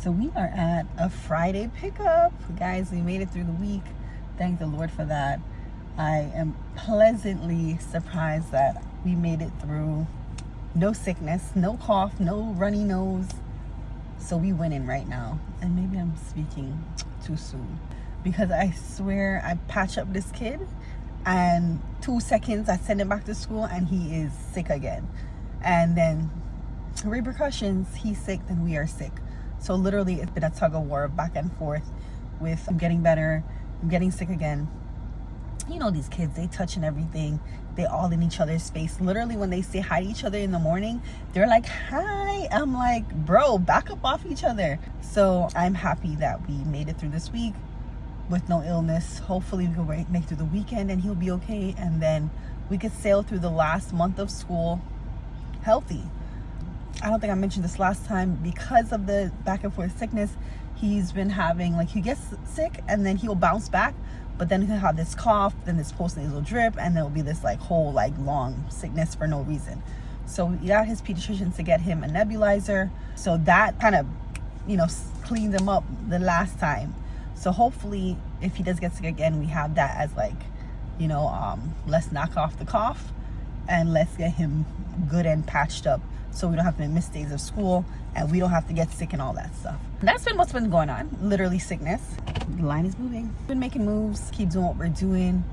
So we are at a Friday pickup. Guys, we made it through the week. Thank the Lord for that. I am pleasantly surprised that we made it through. No sickness, no cough, no runny nose. So we winning right now. And maybe I'm speaking too soon, because I swear I patch up this kid and 2 seconds I send him back to school and he is sick again. And then repercussions, he's sick, then we are sick. So literally it's been a tug of war back and forth with I'm getting better, I'm getting sick again. You know, these kids, they touching everything. They all in each other's space. Literally when they say hi to each other in the morning, they're like, hi. I'm like, bro, back up off each other. So I'm happy that we made it through this week with no illness. Hopefully we can make it through the weekend and he'll be okay. And then we could sail through the last month of school healthy. I don't think I mentioned this last time, because of the back and forth sickness, he's been having, like, he gets sick and then he'll bounce back, but then he'll have this cough, then this postnasal drip, and there'll be this like whole like long sickness for no reason. So we got his pediatricians to get him a nebulizer. So that kind of, you know, cleaned him up the last time. So hopefully if he does get sick again, we have that as like, you know, let's knock off the cough and let's get him good and patched up, so we don't have to miss days of school and we don't have to get sick and all that stuff. That's been what's been going on. Literally sickness. The line is moving. Been making moves, keep doing what we're doing.